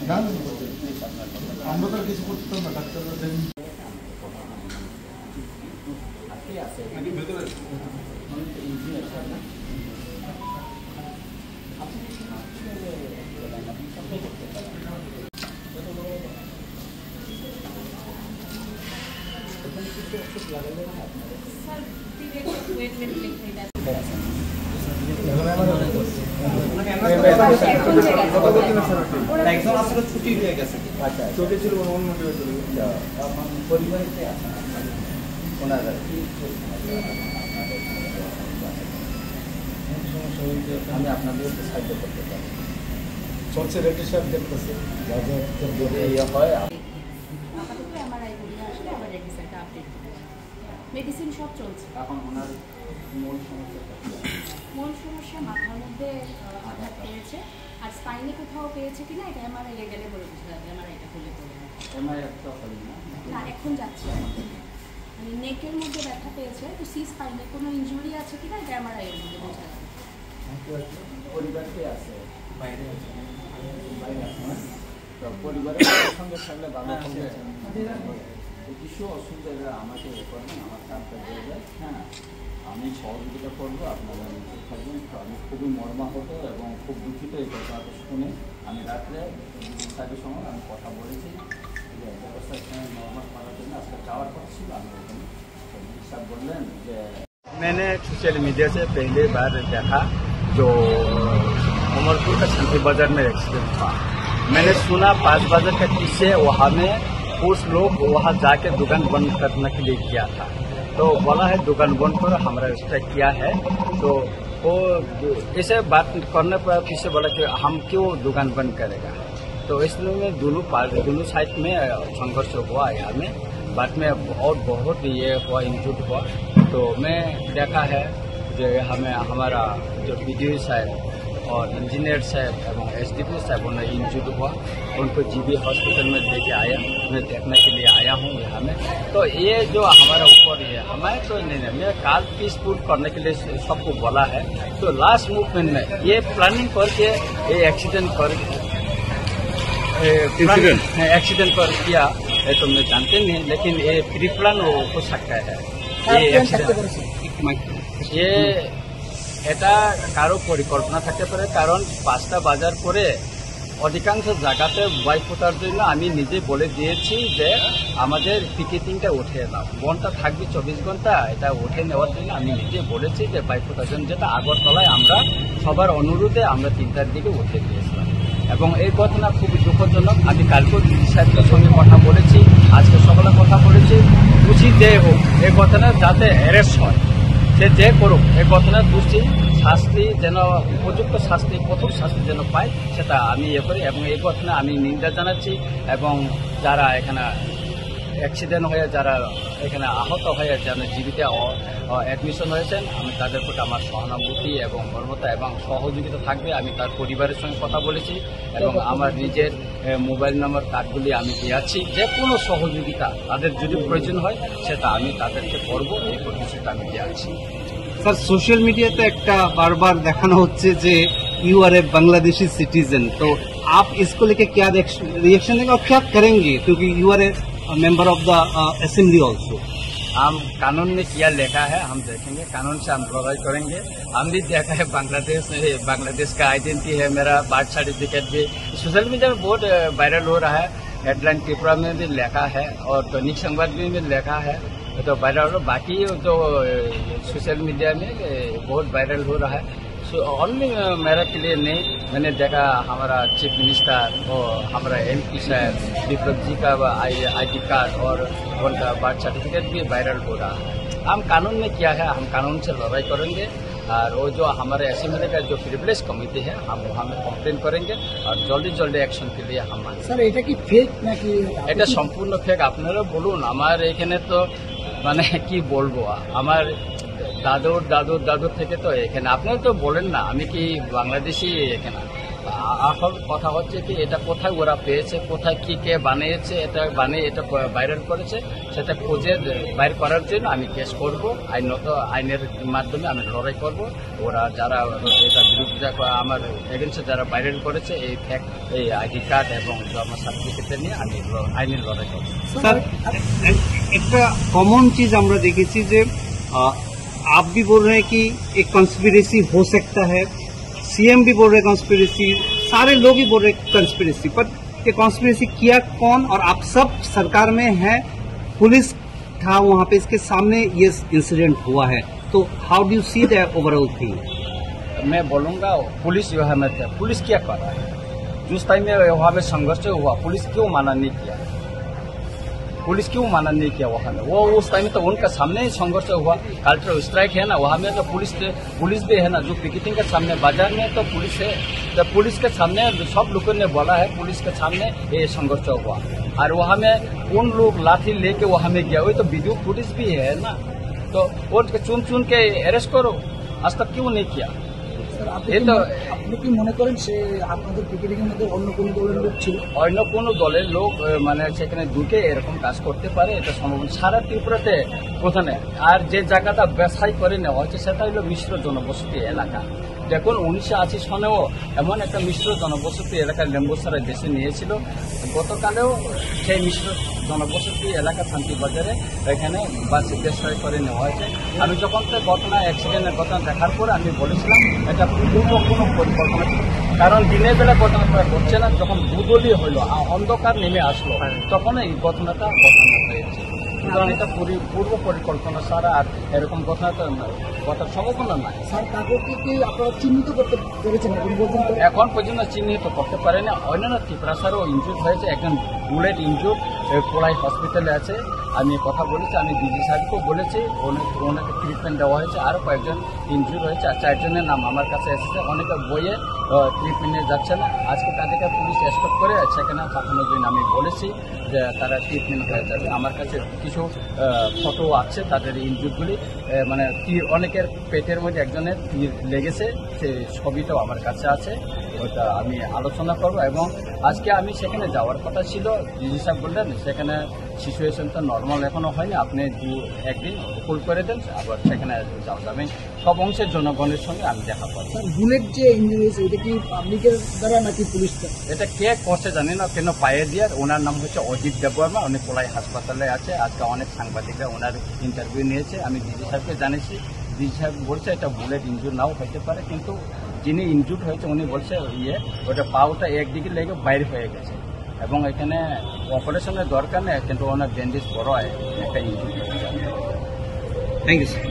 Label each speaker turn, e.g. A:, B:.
A: না আমরা তো কিছু করতাম না, ডাক্তাররা দেন
B: একজন আসলে ছুটি হয়ে গেছে। আচ্ছা, ছুটি ছিল অন্য পরিবারে ওনারা আমি আপনাদের সাহায্য করতে পারি। চলছে রেজিস্টার দেখতেছে যা যা হয়
C: মেডিসিন সব চলছে।
B: এখন ওনার
C: মূল সমস্যা মাথার মধ্যে আঘাত পেয়েছে, আর স্পাইনে কোথাও পেয়েছে কিনা এটা আমার এলে গেলে বলে বুঝতে যাবে। আমার এটা হলে না এখন যাচ্ছে, মানে নেকের মধ্যে ব্যথা পেয়েছে, তো সি স্পাইনে কোনো ইনজুরি আছে কিনা এটা আমার এর মধ্যে বোঝা যাবে।
B: পরিবারকে আছে বাইরে আছে, বাইরে আছে না, তো পরিবারের সঙ্গে থাকলে ভালো হবে। কিছু অসুবিধা আমাকে করবেন, আমার কাজটা হয়ে যায়। হ্যাঁ, আমি সহযোগিতা করবো, আপনারা নিচে থাকবেন। তো আমি খুবই মর্মাহত এবং খুব দুঃখিত এই কথাটা শুনে। আমি রাত্রে সাহেবের সঙ্গে আমি কথা বলেছি যে ব্যবস্থার সঙ্গে নর্মাল করার জন্য আজকে যাওয়ার কথা ছিল। আমি ওখানে সাহেব বললেন যে मैंने सोशल मीडिया से पहली बार देखा जो उमरपुर का शांति बाजार में एक्सीडेंट हुआ। मैंने सुना 5 बाजार के पीछे वहाँ में कुछ लोग वहाँ जाके दुकान बंद करने के लिए किया था, तो बोला है दुकान बंद करो, हमारा स्ट्राइक किया है। तो वो ऐसे बात करने पर पीछे बोला कि हम क्यों दुकान बंद करेगा। तो इसलिए दोनों साइड में संघर्ष हुआ यहाँ में। बाद में और बहुत ये हुआ, इंजूर्ड हुआ। तो मैं देखा है जो हमें हमारा जो BDO साहब और इंजीनियर साहब एवं SDP साहब उन्हें इंजूर्ड हुआ, उनको GB हॉस्पिटल में लेके आया, मैं देखने के लिए आया हूँ यहाँ में। तो ये जो हमारा ऊपर ये हमारे तो नहीं, मैं काल पीसफुल करने के लिए सबको बोला है। तो लास्ट मूवमेंट में ये प्लानिंग करके ये एक्सीडेंट कर किया है, तो मैं जानते नहीं, लेकिन ये प्री प्लान हो सकता है। ये এটা কারো পরিকল্পনা থাকতে পারে, কারণ 5টা বাজার করে অধিকাংশ জায়গাতে বাইক পোতার জন্য আমি নিজে বলে দিয়েছি যে আমাদের পিকেটিংটা উঠে নাও, বনটা থাকবে 24 ঘন্টা, এটা উঠে নেওয়ার জন্য আমি নিজে বলেছি যে বাইক পোতার জন্য, যেটা আগরতলায় আমরা সবার অনুরোধে আমরা 3টার দিকে উঠে দিয়েছিলাম। এবং এই ঘটনা খুবই দুঃখজনক। আমি কালকেও ডিসি সাহেবের সঙ্গে কথা বলেছি, আজকে সকালে কথা বলেছি, উচিত যে হোক এই ঘটনা যাতে অ্যারেস্ট হয়, সে যে করুক, এই ঘটনার দোষী শাস্তি যেন উপযুক্ত শাস্তি, কঠোর শাস্তি যেন পায়, সেটা আমি করি। এবং এই ঘটনা আমি নিন্দা জানাচ্ছি, এবং যারা এখানে অ্যাক্সিডেন্ট হয়ে যারা এখানে আহত হয়ে যেন জীবিত অ্যাডমিশন হয়েছেন, আমি তাদের প্রতি আমার সহানুভূতি এবং মর্মতা এবং সহযোগিতা থাকবে। আমি তার পরিবারের সঙ্গে কথা বলেছি এবং আমার নিজের মোবাইল নাম্বার কার্ডগুলি আমি দিয়েছি। যে কোনো সহযোগিতা তাদের যদি প্রয়োজন হয় সেটা আমি তাদেরকে করব, এই প্রতিশ্রুতি আমি দিয়েছি।
D: স্যার, সোশ্যাল মিডিয়াতে একটা বারবার দেখানো হচ্ছে যে you are a Bangladeshi citizen, तो आप इसको लेके क्या रिएक्शन देंगे और क्या करेंगे, क्योंकि you are a member of the assembly also.
B: हम कानून में क्या लिखा है हम देखेंगे, कानून से हम लड़ाई करेंगे। हम भी देखा है बांग्लादेश का आइडेंटिटी है, मेरा बर्थ सर्टिफिकेट भी सोशल मीडिया में बहुत वायरल हो रहा है। हेडलाइन त्रिपुरा में भी लिखा है और दैनिक संवाद में भी लिखा है, तो वायरल हो। बाकी जो सोशल मीडिया में बहुत वायरल हो रहा है, ओनली मेरा के लिए नहीं। मैंने देखा हमारा चीफ मिनिस्टर और हमारा MP साहब विप्लव जी का ID कार्ड और उनका बर्थ सर्टिफिकेट भी वायरल हो रहा है। हम कानून में क्या है, हम कानून से लड़ाई करेंगे। और वो जो हमारे असेंबली का जो प्रिविलेज कमिटी है, हम वहाँ में कम्प्लेन करेंगे और जल्दी एक्शन के लिए हम
D: सर এটা কি ফেক নাকি?
B: এটা সম্পূর্ণ ফেক। আপনারা বলুন, আমার এখানে তো মানে কি বলবো, আমার দাদুর থেকে তো এখানে, আপনারা তো বলেন না আমি কি বাংলাদেশি এখানে, আসল কথা হচ্ছে কি এটা কোথায় ওরা পেয়েছে, কোথায় কি কে বানিয়েছে, এটা বানিয়ে এটা ভাইরাল করেছে, সেটা খুঁজে বাইর করার জন্য আমি কেস করব, আইনের মাধ্যমে আমি লড়াই করব। ওরা যারা এটা বিরুদ্ধে আমার এগেন্সে যারা ভাইরাল করেছে এই এই আইডি কার্ড এবং জন্ম সার্টিফিকেট নিয়ে আমি আইনের লড়াই করব।
D: सर एक कॉमन चीज আমরা দেখেছি যে आप भी बोल रहे हैं कि एक कंस्पिरेसी हो सकता है, सीएम भी बोल रहे हैं कंस्पिरेसी, सारे लोग ही बोल रहे हैं कंस्पिरेसी, पर ये कंस्पिरेसी किया कौन? और आप सब सरकार में हैं, पुलिस था वहां पे, इसके सामने ये इंसिडेंट हुआ है, तो how do you see the overall thing?
B: मैं बोलूंगा पुलिस वहाँ में थे, पुलिस क्या कर रहा है? जिस टाइम में वहाँ में संघर्ष हुआ पुलिस क्यों माना नहीं किया? पुलिस क्यों माना नहीं किया वहाँ में? वो उस टाइम तो उनका सामने ही संघर्ष हुआ, कल्चरल स्ट्राइक है ना, वहाँ में तो पुलिस भी है ना, जो पिकेटिंग के सामने बाजार में तो पुलिस है, तो पुलिस के सामने सब लोगों ने बोला है, पुलिस के सामने ये संघर्ष हुआ। और वहाँ में उन लोग लाठी लेके वहाँ में गया, वही तो वीडियो फुटेज भी है ना, तो वो चुन के अरेस्ट करो, आज तक क्यों नहीं किया?
A: আপনি কি মনে করেন সে আপনাদের পিকেটিং এর মধ্যে অন্য কোনো দলের লোক ছিল?
B: অন্য কোনো দলের লোক মানে সেখানে ঢুকে এরকম কাজ করতে পারে, এটা সম্ভব। সারা ত্রিপুরাতে প্রধানে আর যে জায়গাটা ব্যবসায়ী করে নেওয়া হচ্ছে সেটা হলো মিশ্র জনবসতি এলাকা। দেখুন 1980 সনেও এমন একটা মিশ্র জনবসতি এলাকা লেম্বুসারা দেশে নিয়েছিল, গতকালেও সেই মিশ্র জনবসতি এলাকা শান্তিবাজারে এখানে বাস ব্যবসায়ী করে নেওয়া হয়েছে। আমি যখন তো ঘটনা অ্যাক্সিডেন্টের ঘটনা দেখার পরে আমি বলেছিলাম এটা পূর্ব কোনো পরিকল্পনা, কারণ দিনের বেলা ঘটনা ঘটছে না, যখন দুদলীয় হইল অন্ধকার নেমে আসলো তখন এই ঘটনাটা হয়েছে। সুতরাং এটা পূর্ব পরিকল্পনা ছাড়া আর এরকম ঘটনাটা ঘটার সম্ভাবনা নাই।
A: স্যার কাগজকে কি আপনারা চিহ্নিত করতে পেরেছেন
B: এখন পর্যন্ত চিহ্নিত করতে পারে না। অন্যান্য ত্রিপুরা স্যারও ইনজুর হয়েছে, একজন বুলেট ইনজুর কোলাই হসপিটালে আছে। আমি কথা বলেছি, আমি ডিজি সাহেবকেও বলেছি, ওনাকে ট্রিটমেন্ট দেওয়া হয়েছে। আরও কয়েকজন ইনজুর হয়েছে, আর 4 জনের নাম আমার কাছে এসেছে। অনেকে বইয়ে ট্রিটমেন্টে যাচ্ছে না, আজকে তাদেরকে পুলিশ এস্কর্ট করে সেখানে পাঠানোর জন্য আমি বলেছি যে তারা ট্রিটমেন্ট হয়ে যাবে। আমার কাছে কিছু ফটো আছে তাদের ইনজুরগুলি, মানে অনেকের পেটের মধ্যে একজনের তীর লেগেছে, সেই ছবিটাও আমার কাছে আছে, ওটা আমি আলোচনা করব। এবং আজকে আমি সেখানে যাওয়ার কথা ছিল, ডিজি সাহেব বললেন সেখানে সিচুয়েশন তো নর্মাল এখনো হয়নি, আপনি 1 দিন ফুল করে দেন, আবার সেখানে যাওয়া যাবে। সব অংশের জনগণের সঙ্গে আমি দেখা পাবো।
A: বুলেট যে ইঞ্জুরি হয়েছে এটা কি পাবলিকের দ্বারা নাকি পুলিশ দ্বারা?
B: এটা কে করছে জানি না, কেন পায়ে দিয়ে। ওনার নাম হচ্ছে অজিত দেববর্মা, উনি কোলাই হাসপাতালে আছে। আজকে অনেক সাংবাদিকরা ওনার ইন্টারভিউ নিয়েছে, আমি ডিজি সাহেবকে জানিয়েছি। ডিজি সাহেব বলছে এটা বুলেট ইনজুর নাও হতে পারে, কিন্তু যিনি ইনজুর হয়েছে উনি বলছে ওটা পাওটা একদিকে লেগে বাইরে হয়ে গেছে এবং এখানে অপারেশনের দরকার নেই, কিন্তু ওনার ব্যান্ডেজ বড় হয় একটা ইনজুর।
D: Thank you sir.